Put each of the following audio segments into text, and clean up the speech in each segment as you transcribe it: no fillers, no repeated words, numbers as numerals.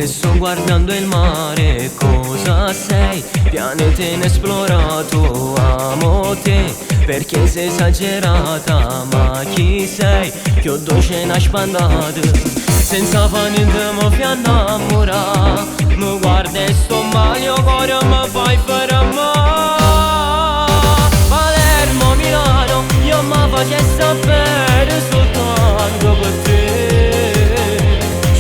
mentre sto guardando il mare. Cosa sei? Pianeta inesplorato, amo te perché sei esagerata. Ma chi sei? Che ho dolce una spandata, senza fa niente mi fai innamorare. Mi guarda e sto male, io cuore mi fai fermare. Palermo, Milano, io mi faccio sapere soltanto per te.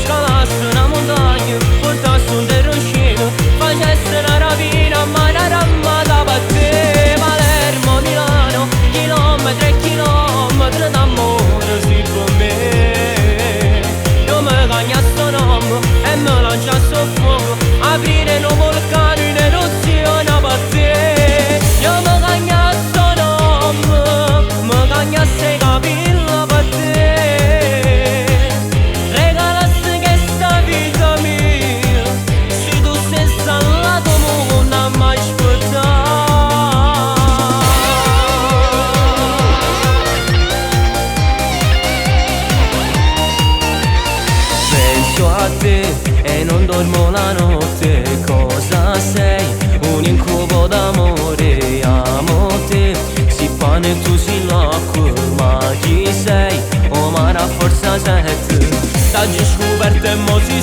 Scalassi una montagna, portassi un terroncino, facessi una rapina, ma una ramata per te. Palermo, Milano, chilometri e chilometri d'amore sì per me. Io mi cagno a sto nome e mi lancio a sto fuoco, aprire un vulcano in eruzione per te. Io mi cagno a sto nome, mi cagno a sei capilla per te. Regalassi che sta vita mia, se tu sei salato non mai aspettare. Penso a te e non dormo la notte. Cosa sei? Un incubo d'amore, amo te. Si pane e tu si l'acqua, ma chi sei? O mare a forza sette. T'hai scoperto e mo si